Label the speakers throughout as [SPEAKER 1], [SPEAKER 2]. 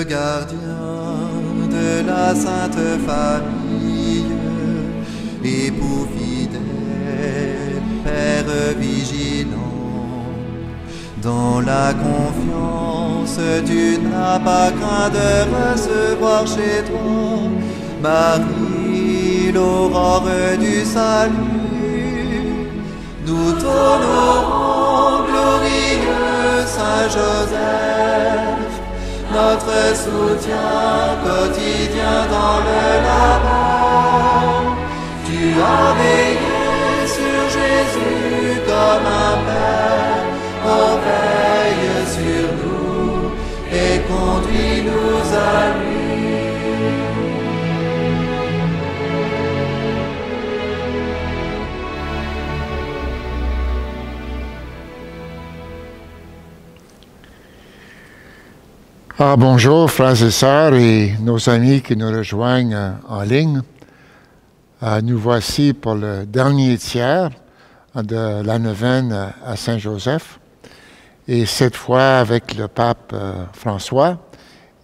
[SPEAKER 1] gardien de la Sainte Famille, époux fidèle, Père vigilant, dans la confiance tu n'as pas craint de recevoir chez toi Marie, l'aurore du salut. Nous t'honorons, glorieux Saint Joseph, notre soutien quotidien dans le labeur. Tu as veillé sur Jésus comme un père, oh veille sur nous et conduis-nous à lui.
[SPEAKER 2] Bonjour, frères et sœurs et nos amis qui nous rejoignent en ligne. Nous voici pour le dernier tiers de la neuvaine à Saint-Joseph, et cette fois avec le pape François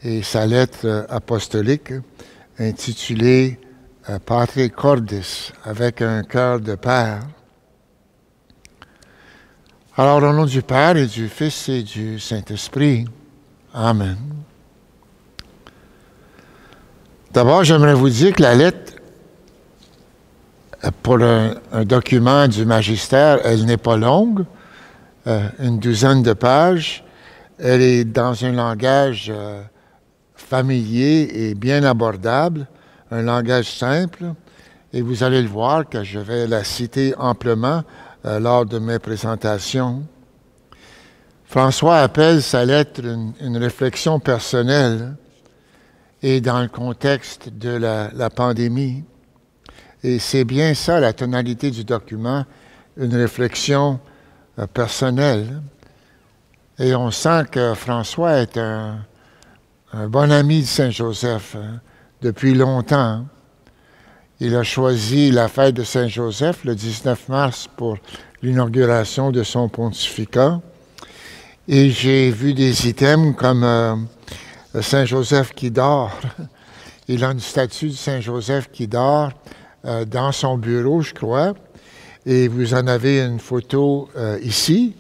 [SPEAKER 2] et sa lettre apostolique intitulée Patre Cordis, avec un cœur de Père. Alors, au nom du Père et du Fils et du Saint-Esprit, Amen. D'abord, j'aimerais vous dire que la lettre, pour un document du magistère, elle n'est pas longue, une douzaine de pages. Elle est dans un langage familier et bien abordable, un langage simple, et vous allez le voir que je vais la citer amplement lors de mes présentations. François appelle sa lettre une réflexion personnelle et dans le contexte de la pandémie. Et c'est bien ça la tonalité du document, une réflexion personnelle. Et on sent que François est un bon ami de Saint-Joseph depuis longtemps. Il a choisi la fête de Saint-Joseph le 19 mars pour l'inauguration de son pontificat. Et j'ai vu des items comme Saint-Joseph qui dort. Il a une statue de Saint-Joseph qui dort dans son bureau, je crois. Et vous en avez une photo ici.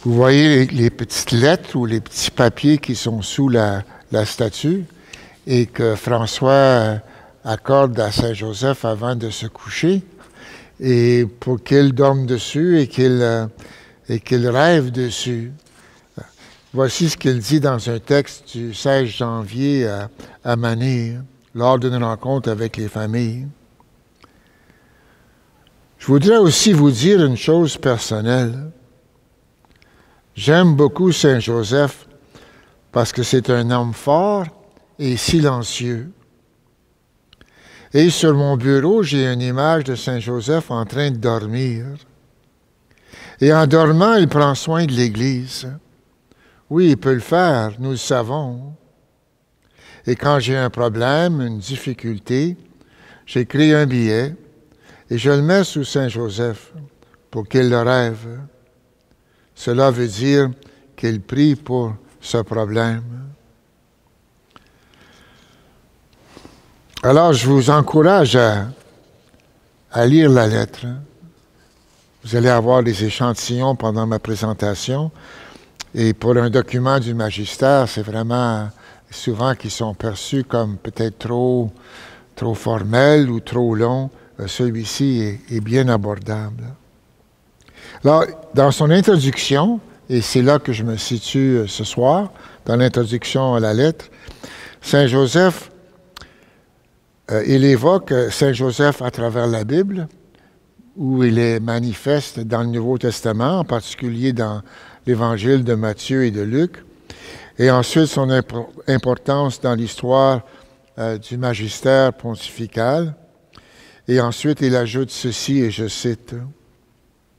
[SPEAKER 2] Vous voyez les petites lettres ou les petits papiers qui sont sous la statue et que François accorde à Saint-Joseph avant de se coucher. Et pour qu'il dorme dessus et qu'il rêve dessus. Voici ce qu'il dit dans un texte du 16 janvier à Manille, lors d'une rencontre avec les familles. Je voudrais aussi vous dire une chose personnelle. J'aime beaucoup Saint-Joseph parce que c'est un homme fort et silencieux. Et sur mon bureau, j'ai une image de Saint-Joseph en train de dormir. Et en dormant, il prend soin de l'Église. Oui, il peut le faire, nous le savons. Et quand j'ai un problème, une difficulté, j'écris un billet et je le mets sous Saint-Joseph pour qu'il le rêve. Cela veut dire qu'il prie pour ce problème. Alors, je vous encourage à lire la lettre. Vous allez avoir des échantillons pendant ma présentation. Et pour un document du magistère, c'est vraiment souvent qu'ils sont perçus comme peut-être trop formels ou trop longs. Celui-ci est bien abordable. Alors, dans son introduction, et c'est là que je me situe ce soir, dans l'introduction à la lettre, Saint Joseph il évoque Saint-Joseph à travers la Bible, où il est manifeste dans le Nouveau Testament, en particulier dans l'Évangile de Matthieu et de Luc, et ensuite son importance dans l'histoire du magistère pontifical. Et ensuite, il ajoute ceci, et je cite,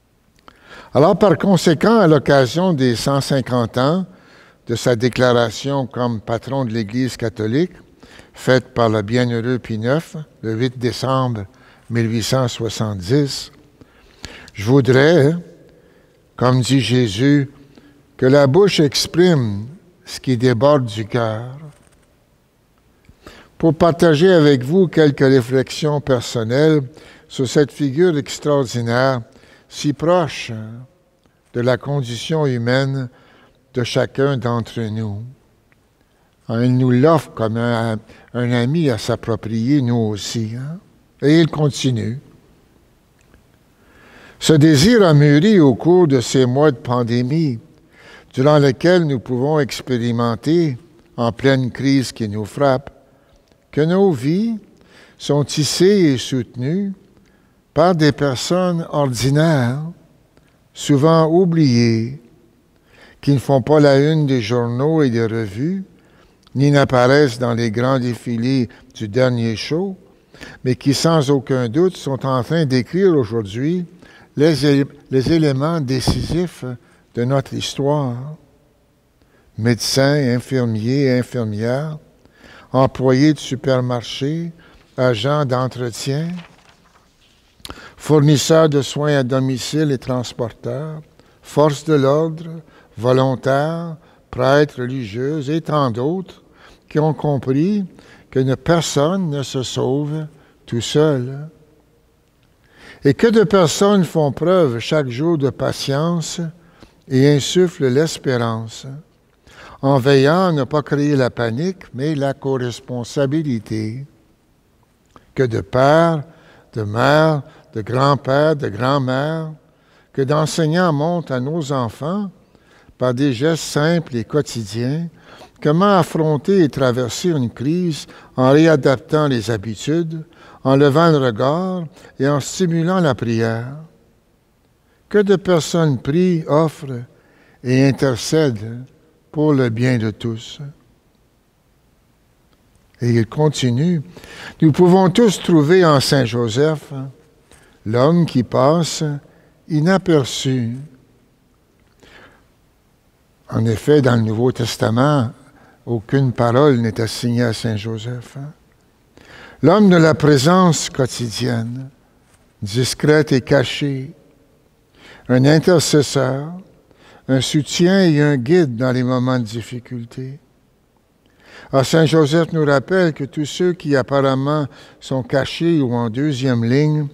[SPEAKER 2] « Alors, par conséquent, à l'occasion des 150 ans de sa déclaration comme patron de l'Église catholique, faite par le bienheureux Pie IX, le 8 décembre 1870, je voudrais, comme dit Jésus que la bouche exprime ce qui déborde du cœur. Pour partager avec vous quelques réflexions personnelles sur cette figure extraordinaire, si proche de la condition humaine de chacun d'entre nous. Il nous l'offre comme un ami à s'approprier, nous aussi. Et il continue. Ce désir a mûri au cours de ces mois de pandémie, durant lesquels nous pouvons expérimenter, en pleine crise qui nous frappe, que nos vies sont tissées et soutenues par des personnes ordinaires, souvent oubliées, qui ne font pas la une des journaux et des revues, ni n'apparaissent dans les grands défilés du dernier show, mais qui sans aucun doute sont en train d'écrire aujourd'hui les éléments décisifs de notre histoire. Médecins, infirmiers, infirmières, employés de supermarchés, agents d'entretien, fournisseurs de soins à domicile et transporteurs, forces de l'ordre, volontaires, prêtres religieux et tant d'autres qui ont compris que personne ne se sauve tout seul. Et que de personnes font preuve chaque jour de patience et insufflent l'espérance, en veillant à ne pas créer la panique, mais la co-responsabilité. Que de pères, de mères, de grands-pères, de grands-mères, que d'enseignants montrent à nos enfants, par des gestes simples et quotidiens, comment affronter et traverser une crise en réadaptant les habitudes, en levant le regard et en stimulant la prière. Que de personnes prient, offrent et intercèdent pour le bien de tous. Et il continue, nous pouvons tous trouver en Saint Joseph l'homme qui passe inaperçu. En effet, dans le Nouveau Testament, aucune parole n'est assignée à Saint Joseph. L'homme de la présence quotidienne, discrète et cachée, un intercesseur, un soutien et un guide dans les moments de difficulté. Saint Joseph nous rappelle que tous ceux qui apparemment sont cachés ou en deuxième ligne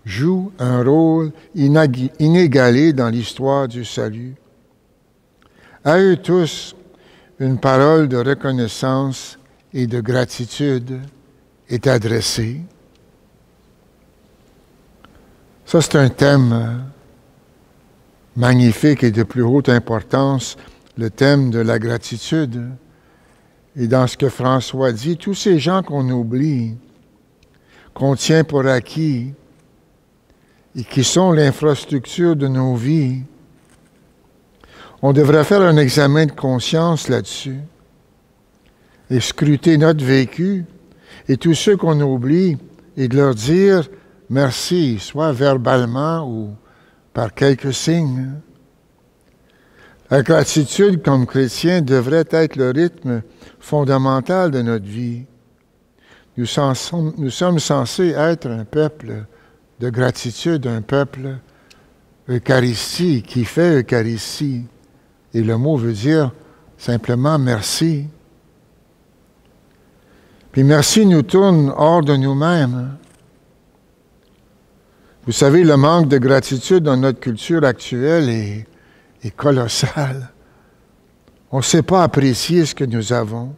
[SPEAKER 2] jouent un rôle inégalé dans l'histoire du salut. À eux tous, une parole de reconnaissance et de gratitude est adressée. Ça, c'est un thème magnifique et de plus haute importance, le thème de la gratitude. Et dans ce que François dit, tous ces gens qu'on oublie, qu'on tient pour acquis, et qui sont l'infrastructure de nos vies, on devrait faire un examen de conscience là-dessus et scruter notre vécu et tous ceux qu'on oublie et de leur dire merci, soit verbalement ou par quelques signes. La gratitude comme chrétien devrait être le rythme fondamental de notre vie. Nous sommes censés être un peuple de gratitude, un peuple Eucharistie, qui fait Eucharistie. Et le mot veut dire simplement merci. Puis merci nous tourne hors de nous-mêmes. Vous savez, le manque de gratitude dans notre culture actuelle est colossal. On ne sait pas apprécier ce que nous avons.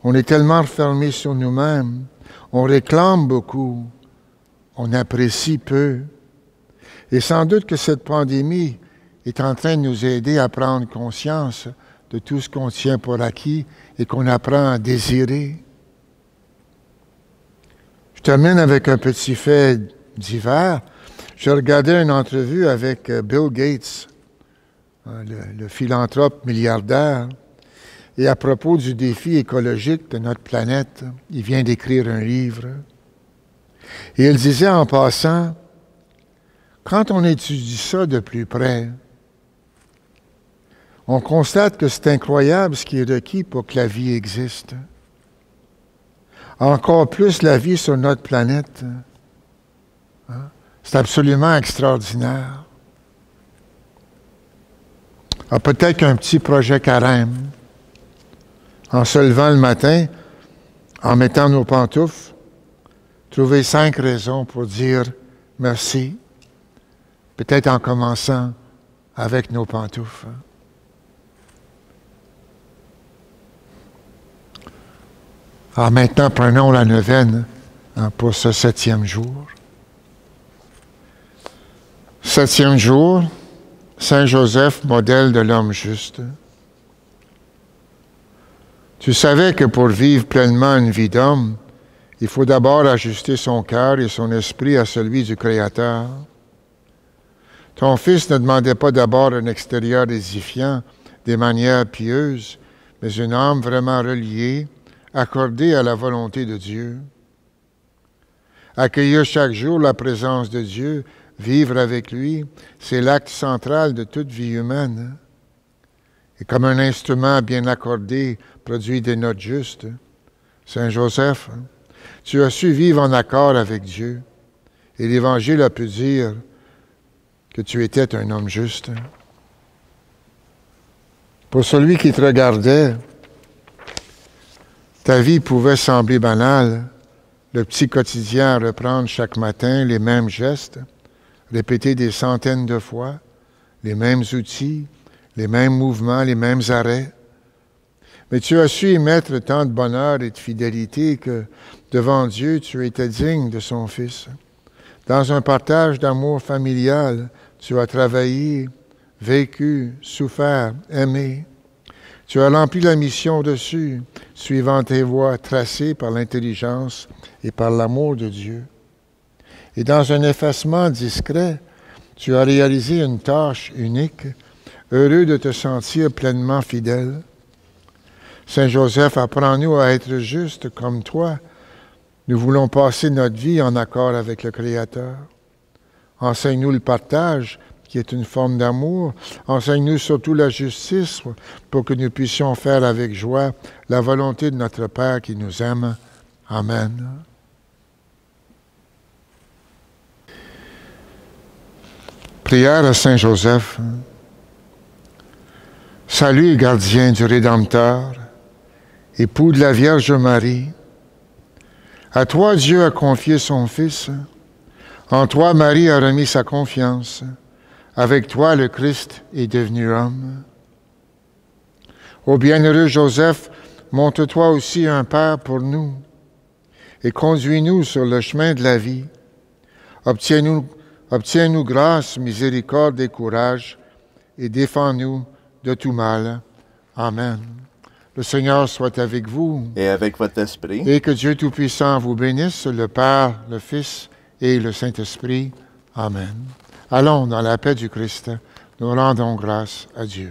[SPEAKER 2] On est tellement refermé sur nous-mêmes. On réclame beaucoup. On apprécie peu. Et sans doute que cette pandémie est en train de nous aider à prendre conscience de tout ce qu'on tient pour acquis et qu'on apprend à désirer. Je termine avec un petit fait divers. Je regardais une entrevue avec Bill Gates, le philanthrope milliardaire, et à propos du défi écologique de notre planète, il vient d'écrire un livre. Et il disait en passant, quand on étudie ça de plus près, on constate que c'est incroyable ce qui est requis pour que la vie existe. Encore plus la vie sur notre planète. C'est absolument extraordinaire. a peut-être un petit projet carême. En se levant le matin, en mettant nos pantoufles, trouver 5 raisons pour dire merci, peut-être en commençant avec nos pantoufles. Alors maintenant, prenons la neuvaine pour ce 7e jour. 7e jour, Saint Joseph, modèle de l'homme juste. Tu savais que pour vivre pleinement une vie d'homme, il faut d'abord ajuster son cœur et son esprit à celui du Créateur. Ton Fils ne demandait pas d'abord un extérieur édifiant, des manières pieuses, mais une âme vraiment reliée, accordée à la volonté de Dieu. Accueillir chaque jour la présence de Dieu, vivre avec lui, c'est l'acte central de toute vie humaine. Et comme un instrument bien accordé produit des notes justes, Saint Joseph, tu as su vivre en accord avec Dieu. Et l'Évangile a pu dire que tu étais un homme juste. Pour celui qui te regardait, ta vie pouvait sembler banale, le petit quotidien à reprendre chaque matin les mêmes gestes, répéter des centaines de fois, les mêmes outils, les mêmes mouvements, les mêmes arrêts. Mais tu as su y mettre tant de bonheur et de fidélité que, devant Dieu, tu étais digne de son Fils. Dans un partage d'amour familial, tu as travaillé, vécu, souffert, aimé. Tu as rempli la mission dessus, suivant tes voies tracées par l'intelligence et par l'amour de Dieu. Et dans un effacement discret, tu as réalisé une tâche unique, heureux de te sentir pleinement fidèle. Saint Joseph, apprends-nous à être justes comme toi. Nous voulons passer notre vie en accord avec le Créateur. Enseigne-nous le partage, qui est une forme d'amour. Enseigne-nous surtout la justice, pour que nous puissions faire avec joie la volonté de notre Père qui nous aime. Amen. Prière à Saint Joseph. Salut, gardien du Rédempteur, époux de la Vierge Marie. À toi, Dieu a confié son Fils. En toi, Marie a remis sa confiance. Avec toi, le Christ est devenu homme. Ô bienheureux Joseph, montre-toi aussi un Père pour nous et conduis-nous sur le chemin de la vie. Obtiens-nous grâce, miséricorde et courage et défends-nous de tout mal. Amen. Le Seigneur soit avec vous.
[SPEAKER 3] Et avec votre esprit.
[SPEAKER 2] Et que Dieu Tout-Puissant vous bénisse, le Père, le Fils et le Saint-Esprit. Amen. Allons dans la paix du Christ. Nous rendons grâce à Dieu.